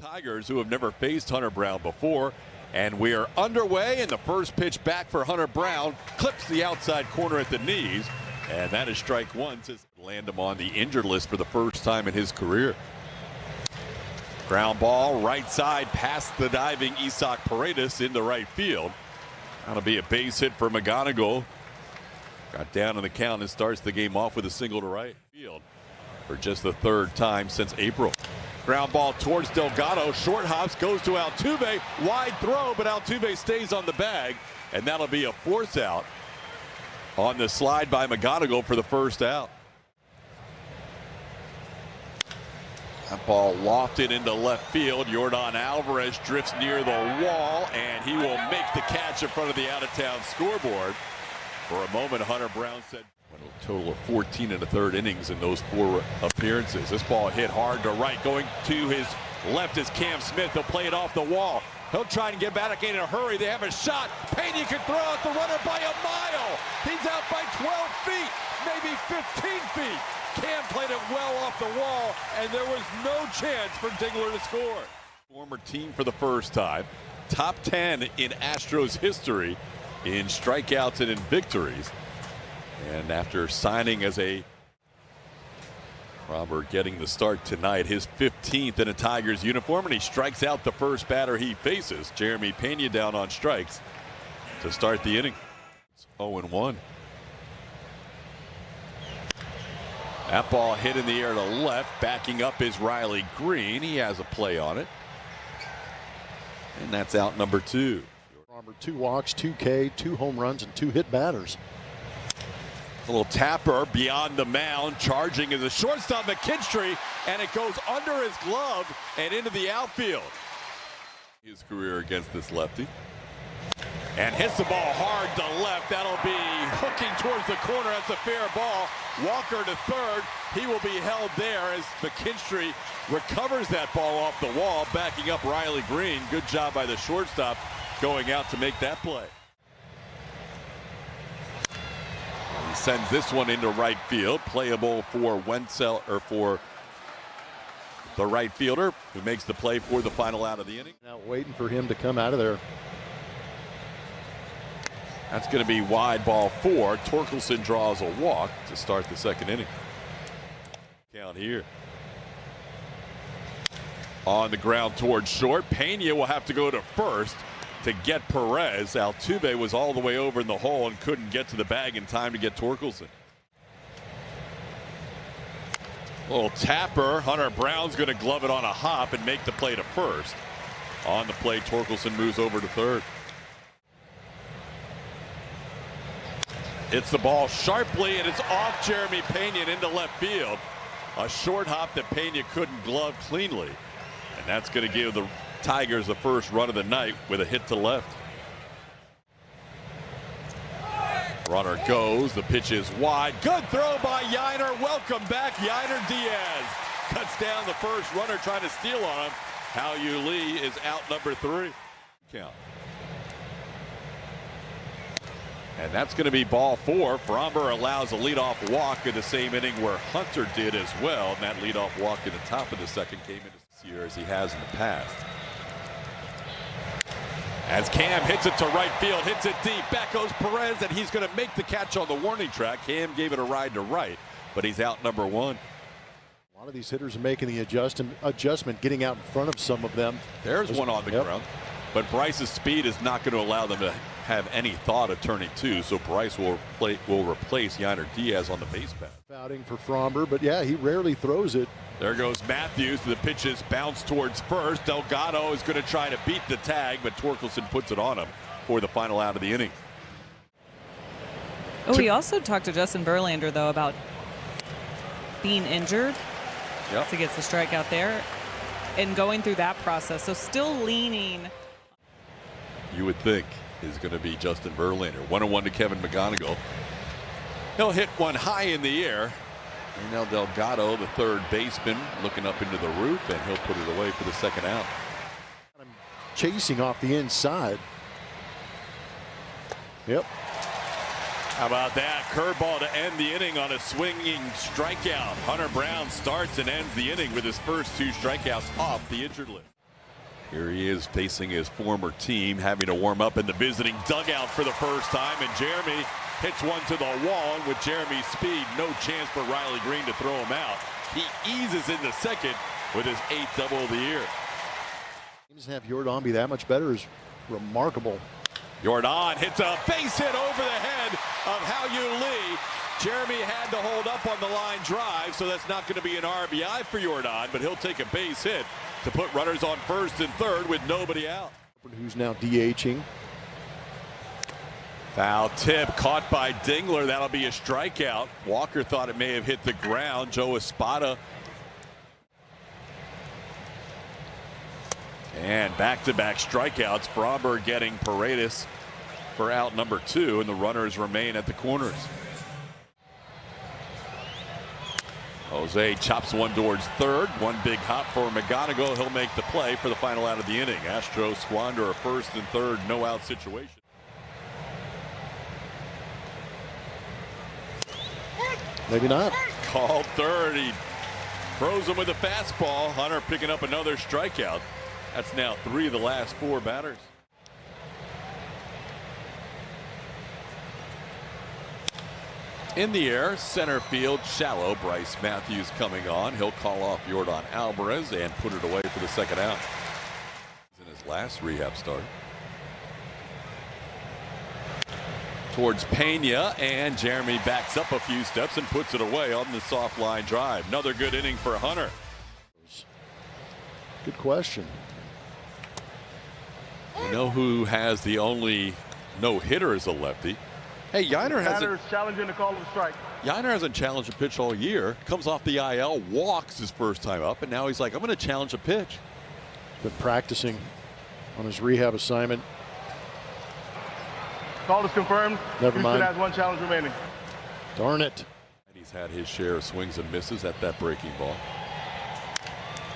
Tigers, who have never faced Hunter Brown before, and we are underway, and the first pitch back for Hunter Brown clips the outside corner at the knees, and that is strike one to land him on the injured list for the first time in his career. Ground ball right side past the diving Isaac Paredes into right field. That'll be a base hit for McGonigal. Got down in the count and starts the game off with a single to right field for just the third time since April. Ground ball towards Delgado, short hops, goes to Altuve, wide throw, but Altuve stays on the bag, and that'll be a force out on the slide by McGonigal for the first out. That ball lofted into left field. Yordan Alvarez drifts near the wall, and he will make the catch in front of the out-of-town scoreboard. For a moment, Hunter Brown said a total of 14 1/3 innings in those 4 appearances. This ball hit hard to right. Going to his left is Cam Smith. He'll play it off the wall. He'll try and get back in a hurry. They have a shot. Pena can throw out the runner by a mile. He's out by 12 feet, maybe 15 feet. Cam played it well off the wall, and there was no chance for Dingler to score. Former team for the first time. Top 10 in Astros history in strikeouts and in victories. And after signing as a Robert getting the start tonight, his 15th in a Tigers uniform, and he strikes out the first batter he faces. Jeremy Pena down on strikes to start the inning. It's 0-1. That ball hit in the air to left. Backing up is Riley Green. He has a play on it. And that's out number 2. Robert, 2 walks, 2 K, 2 home runs, and 2 hit batters. A little tapper beyond the mound, charging is a shortstop McKinstry, and it goes under his glove and into the outfield. His career against this lefty. And hits the ball hard to left. That'll be hooking towards the corner. That's a fair ball. Walker to third. He will be held there as McKinstry recovers that ball off the wall, backing up Riley Green. Good job by the shortstop going out to make that play. He sends this one into right field, playable for Wenzel, or for the right fielder, who makes the play for the final out of the inning. Now waiting for him to come out of there. That's going to be wide ball 4. Torkelson draws a walk to start the second inning. Count here. On the ground towards short. Pena will have to go to first to get Perez. Altuve was all the way over in the hole and couldn't get to the bag in time to get Torkelson. Little tapper. Hunter Brown's going to glove it on a hop and make the play to first. On the play, Torkelson moves over to third. Hits the ball sharply, and it's off Jeremy Pena and into left field. A short hop that Pena couldn't glove cleanly. And that's going to give the Tigers the first run of the night with a hit to left. Runner goes. The pitch is wide. Good throw by Yainer. Welcome back, Yainer Diaz. Cuts down the first runner trying to steal on him. Hao-Yu Lee is out number 3. Count. And that's going to be ball 4. Fromber allows a leadoff walk in the same inning where Hunter did as well. And that leadoff walk in the top of the second came in this year as he has in the past. As Cam hits it to right field, hits it deep. Back goes Perez, and he's going to make the catch on the warning track. Cam gave it a ride to right, but he's out number 1. A lot of these hitters are making the adjustment, getting out in front of some of them. There's one on the ground. But Bryce's speed is not going to allow them to have any thought of turning 2, so Bryce will replace Yainer Diaz on the base path. Outing for Fromber, but yeah, he rarely throws it. There goes Matthews. The pitches bounce towards first. Delgado is going to try to beat the tag, but Torkelson puts it on him for the final out of the inning. Oh, we also talked to Justin Verlander, though, about being injured. Yep. So he gets the strikeout there and going through that process. So still leaning. You would think is going to be Justin Verlander. 1-1 to Kevin McGonigal. He'll hit one high in the air. And now Delgado, the third baseman, looking up into the roof, and he'll put it away for the second out. Chasing off the inside. Yep. How about that? Curveball to end the inning on a swinging strikeout. Hunter Brown starts and ends the inning with his first 2 strikeouts off the injured list. Here he is facing his former team, having to warm up in the visiting dugout for the first time, and Jeremy hits one to the wall, and with Jeremy's speed, no chance for Riley Green to throw him out. He eases into second with his 8th double of the year. To have Jordan be that much better is remarkable. Jordan hits a base hit over the head of Hao-Yu Lee. Jeremy had to hold up on the line drive, so that's not going to be an RBI for Jordan, but he'll take a base hit to put runners on first and third with nobody out. Who's now DHing. Foul tip caught by Dingler. That'll be a strikeout. Walker thought it may have hit the ground. Joe Espada. And back-to-back strikeouts. Fromberg getting Paredes for out number 2, and the runners remain at the corners. Jose chops one towards third. One big hop for McGonigal. He'll make the play for the final out of the inning. Astros squander a first and third no-out situation. Maybe not. Called third. He throws him with a fastball. Hunter picking up another strikeout. That's now 3 of the last 4 batters. In the air, center field, shallow. Bryce Matthews coming on. He'll call off Jordan Alvarez and put it away for the second out. In his last rehab start. Towards Pena, and Jeremy backs up a few steps and puts it away on the soft line drive. Another good inning for Hunter. Good question. You know who has the only no-hitter as a lefty? Hey, Yiner hasn't challenging the call of a strike. Yiner hasn't challenged a pitch all year. Comes off the IL, walks his first time up, and now he's like, I'm going to challenge a pitch. Been practicing on his rehab assignment. Call is confirmed. Never mind. Houston has 1 challenge remaining. Darn it. He's had his share of swings and misses at that breaking ball.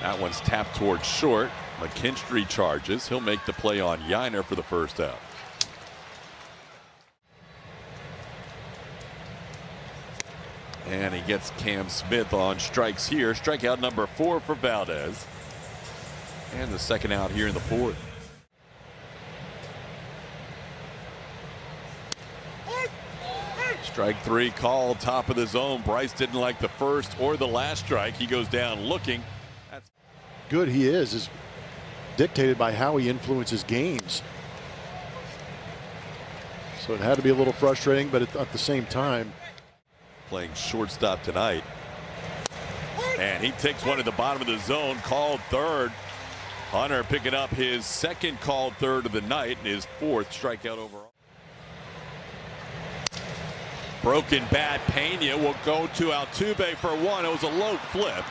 That one's tapped towards short. McKinstry charges. He'll make the play on Yiner for the first out. And he gets Cam Smith on strikes here. Strikeout number 4 for Valdez. And the second out here in the 4th. Strike 3 called, top of the zone. Bryce didn't like the first or the last strike. He goes down looking. That's good he is dictated by how he influences games. So it had to be a little frustrating, but at the same time, playing shortstop tonight. And he takes one at the bottom of the zone, called third. Hunter picking up his second called third of the night and his 4th strikeout overall. Broken bat. Pena will go to Altuve for 1. It was a low flip.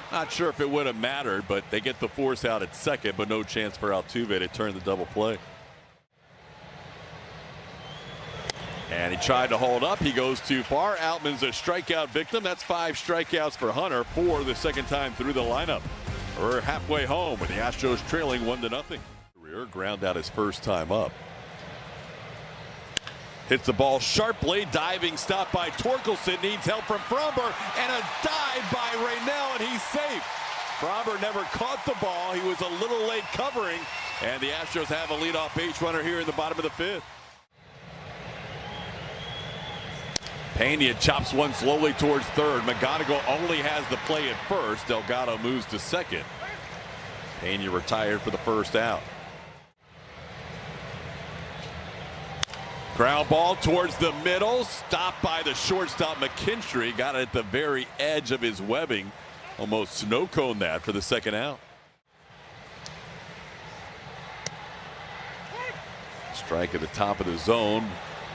Not sure if it would have mattered, but they get the force out at second, but no chance for Altuve to turn the double play. And he tried to hold up. He goes too far. Outman's a strikeout victim. That's 5 strikeouts for Hunter, 4 the second time through the lineup. We're halfway home, and the Astros trailing 1-0. Career ground out his first time up. Hits the ball sharply. Diving stop by Torkelson. Needs help from Fromber. And a dive by Raynell, and he's safe. Fromber never caught the ball. He was a little late covering. And the Astros have a leadoff base runner here in the bottom of the 5th. Pena chops one slowly towards third. McGonigal only has the play at first. Delgado moves to second. Pena retired for the first out. Ground ball towards the middle. Stopped by the shortstop McKinstry. Got it at the very edge of his webbing. Almost snow cone that for the second out. Strike at the top of the zone.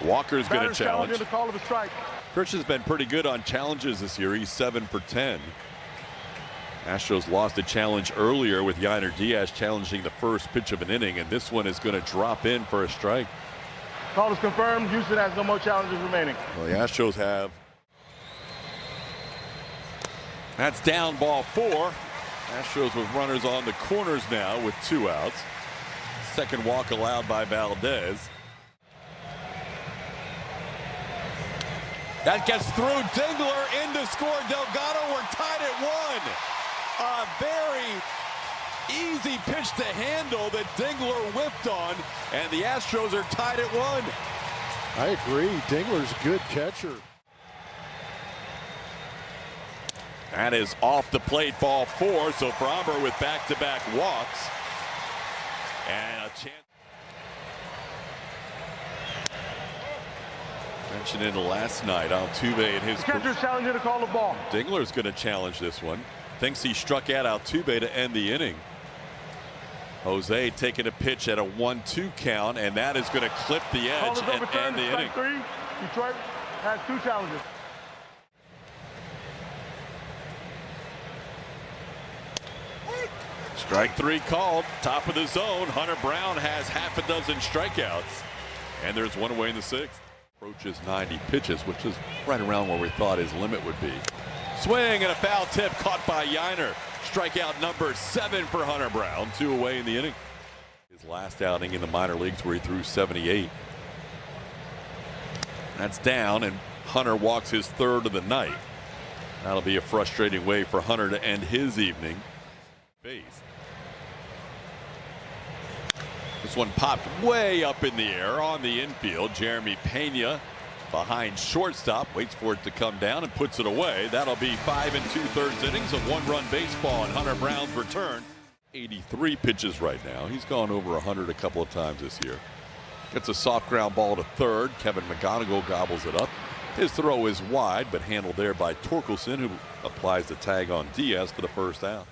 Walker's going to challenge. The call of a strike. Christian's been pretty good on challenges this year. He's 7 for 10. Astros lost a challenge earlier with Yiner Diaz challenging the first pitch of an inning, and this one is going to drop in for a strike. Call is confirmed. Houston has no more challenges remaining. Well, the Astros have. That's down ball 4. Astros with runners on the corners now with 2 outs. Second walk allowed by Valdez. That gets through. Dingler in to score. Delgado, we're tied at 1. A very Easy pitch to handle that Dingler whiffed on, and the Astros are tied at 1. I agree. Dingler's a good catcher. That is off the plate, ball 4. So Fromber with back-to-back walks. And a chance. Mentioned in last night, Altuve and his Catcher challenging to call the ball. Dingler's going to challenge this one. Thinks he struck out Altuve to end the inning. Jose taking a pitch at a 1-2 count, and that is going to clip the edge and end the inning. 3. Detroit has 2 challenges. Strike 3 called. Top of the zone. Hunter Brown has half a dozen strikeouts, and there's 1 away in the 6th. Approaches 90 pitches, which is right around where we thought his limit would be. Swing and a foul tip caught by Yiner. Strikeout number 7 for Hunter Brown. 2 away in the inning. His last outing in the minor leagues where he threw 78. That's down, and Hunter walks his 3rd of the night. That'll be a frustrating way for Hunter to end his evening. Base. This one popped way up in the air on the infield. Jeremy Pena behind shortstop, waits for it to come down and puts it away. That'll be 5 2/3 innings of 1-run baseball, and Hunter Brown's return. 83 pitches right now. He's gone over 100 a couple of times this year. Gets a soft ground ball to 3rd. Kevin McGonigal gobbles it up. His throw is wide, but handled there by Torkelson, who applies the tag on Diaz for the 1st out.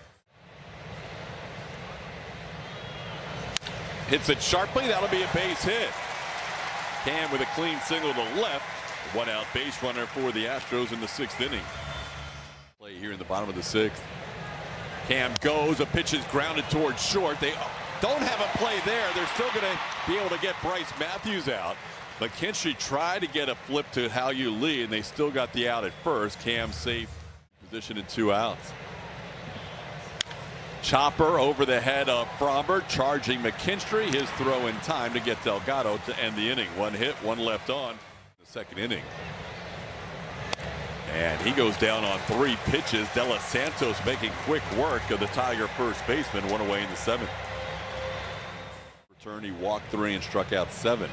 Hits it sharply. That'll be a base hit. Cam with a clean single to left. 1-out base runner for the Astros in the 6th inning. Play here in the bottom of the 6th. Cam goes. A pitch is grounded towards short. They don't have a play there. They're still going to be able to get Bryce Matthews out. McKinstry tried to get a flip to Hao-Yu Lee, and they still got the out at first. Cam safe position in 2 outs. Chopper over the head of Fromber, charging McKinstry. His throw in time to get Delgado to end the inning. 1 hit, 1 left on the 2nd inning. And he goes down on 3 pitches. De Los Santos making quick work of the Tiger first baseman. 1 away in the 7th. Return, he walked 3 and struck out 7.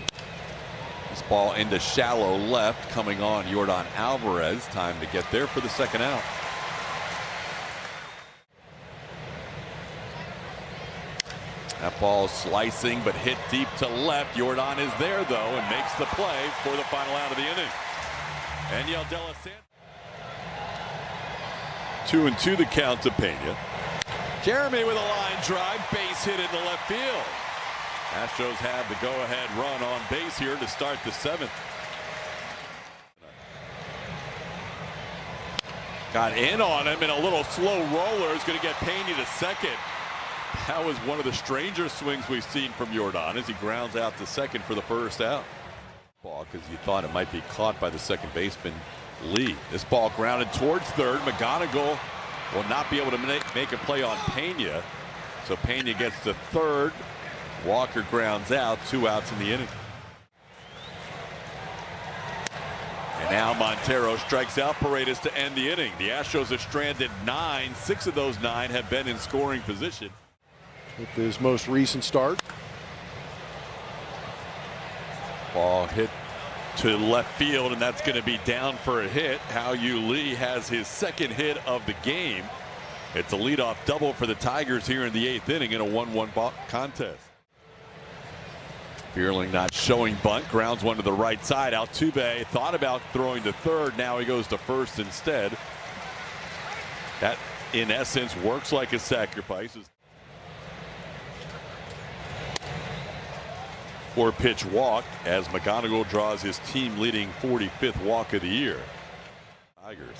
This ball into shallow left, coming on Yordan Alvarez. Time to get there for the 2nd out. That ball slicing, but hit deep to left. Yordan is there, though, and makes the play for the final out of the inning. Eniel De Los Santos. 2-2 the count to Pena. Jeremy with a line drive, base hit into left field. Astros have the go-ahead run on base here to start the 7th. Got in on him, and a little slow roller is going to get Pena to 2nd. That was one of the stranger swings we've seen from Yordan as he grounds out to 2nd for the 1st out. Ball, because you thought it might be caught by the 2nd baseman Lee. This ball grounded towards 3rd. McGonigal will not be able to make a play on Pena. So Pena gets to 3rd. Walker grounds out. 2 outs in the inning. And now Montero strikes out Paredes to end the inning. The Astros have stranded 9. 6 of those 9 have been in scoring position. With his most recent start. Ball hit to left field, and that's going to be down for a hit. Hao-Yu Lee has his 2nd hit of the game. It's a leadoff double for the Tigers here in the 8th inning in a 1-1 contest. Fearling not showing bunt, grounds one to the right side. Altuve thought about throwing to 3rd. Now he goes to 1st instead. That, in essence, works like a sacrifice. 4-pitch walk as McGonigal draws his team leading 45th walk of the year. Tigers.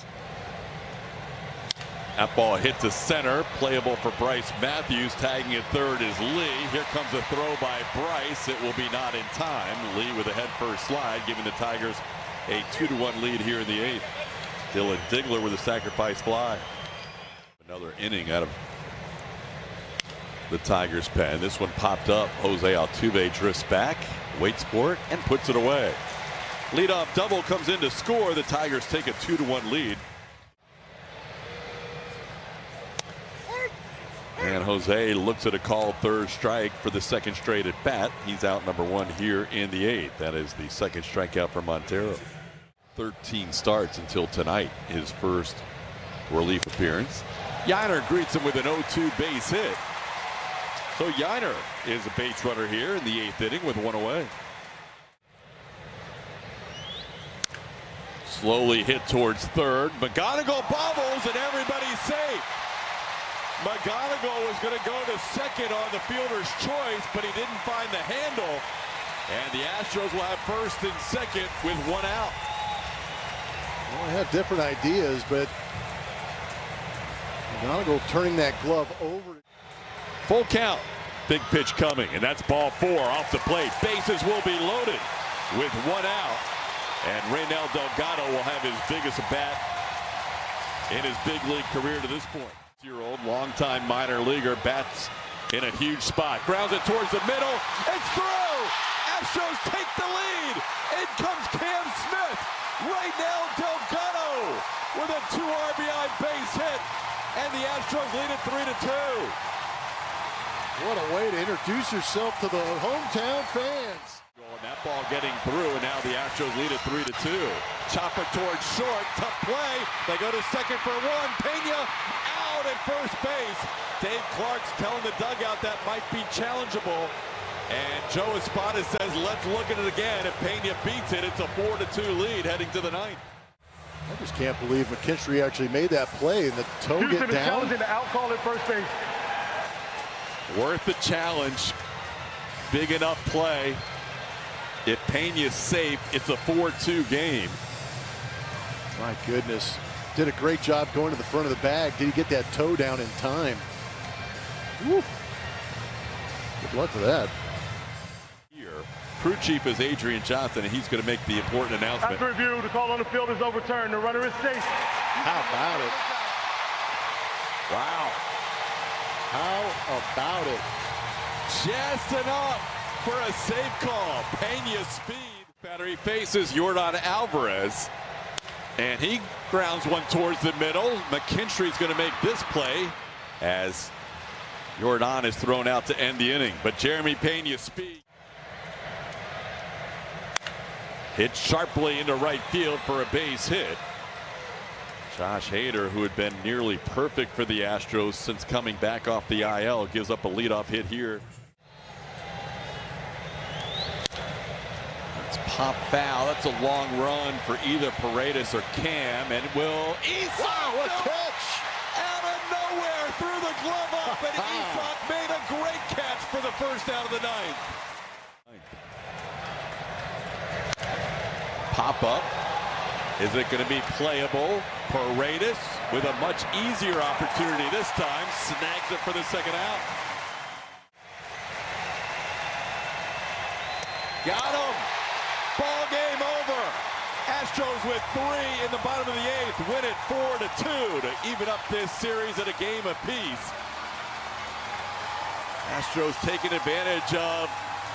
That ball hit to center, playable for Bryce Matthews. Tagging at 3rd is Lee. Here comes a throw by Bryce. It will be not in time. Lee with a head first slide, giving the Tigers a 2-1 lead here in the 8th. Dylan Dingler with a sacrifice fly. Another inning out of the Tigers pen. This one popped up. Jose Altuve drifts back, waits for it, and puts it away. Leadoff double comes in to score. The Tigers take a 2-1 lead. And Jose looks at a called third strike for the second straight at bat. He's out number one here in the eighth. That is the second strikeout for Montero. 13 starts until tonight, his first relief appearance. Yiner greets him with an 0-2 base hit. So Yiner is a base runner here in the eighth inning with one away. Slowly hit towards third. McGonigal bobbles and everybody's safe. McGonigal was going to go to second on the fielder's choice, but he didn't find the handle. And the Astros will have first and second with one out. Well, I have different ideas, but McGonigal turning that glove over. Full count. Big pitch coming, and that's ball four off the plate. Bases will be loaded with one out. And Reynel Delgado will have his biggest bat in his big league career to this point. Year-old, longtime minor leaguer, bats in a huge spot. Grounds it towards the middle. It's through! Astros take the lead. In comes Cam Smith. Reynel Delgado with a 2 RBI base hit. And the Astros lead it 3-2. What a way to introduce yourself to the hometown fans. And that ball getting through, and now the Astros lead it 3-2. Chopper towards short, tough play. They go to second for one. Pena out at first base. Dave Clark's telling the dugout that might be challengeable. And Joe Espada says, let's look at it again. If Pena beats it, it's a 4-2 lead heading to the ninth. I just can't believe McKinstry actually made that play and the toe get down. Challenging the out call at first base. Worth the challenge. Big enough play. If Pena's safe, it's a 4-2 game. My goodness. Did a great job going to the front of the bag. Did he get that toe down in time? Woo. Good luck with that. Here, crew chief is Adrian Johnson, and he's going to make the important announcement. After review, the call on the field is overturned. The runner is safe. How about it? Wow. How about it? Just enough for a safe call. Pena's speed. Battery faces Yordan Alvarez, and he grounds one towards the middle. McKinstry's going to make this play as Yordan is thrown out to end the inning. But Jeremy Pena's speed hit sharply into right field for a base hit. Josh Hader, who had been nearly perfect for the Astros since coming back off the IL, gives up a leadoff hit here. It's pop foul. That's a long run for either Paredes or Cam, and it will. Wow, what a catch! Out of nowhere, threw the glove up, and Isak made a great catch for the first out of the ninth. Pop up. Is it going to be playable? Paredes with a much easier opportunity this time. Snags it for the second out. Got him. Ball game over. Astros with 3 in the bottom of the eighth. Win it 4-2 to even up this series at a game apiece. Astros taking advantage of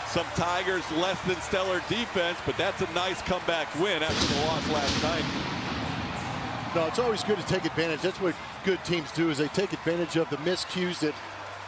some Tigers less than stellar defense, but that's a nice comeback win after the loss last night. No, it's always good to take advantage. That's what good teams do, is they take advantage of the miscues that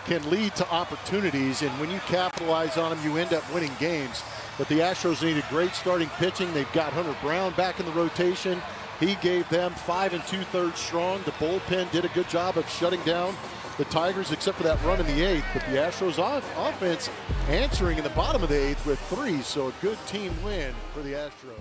can lead to opportunities, and when you capitalize on them, you end up winning games. But the Astros needed great starting pitching. They've got Hunter Brown back in the rotation. He gave them 5 2/3 strong. The bullpen did a good job of shutting down the Tigers, except for that run in the eighth. But the Astros offense answering in the bottom of the eighth with 3, so a good team win for the Astros.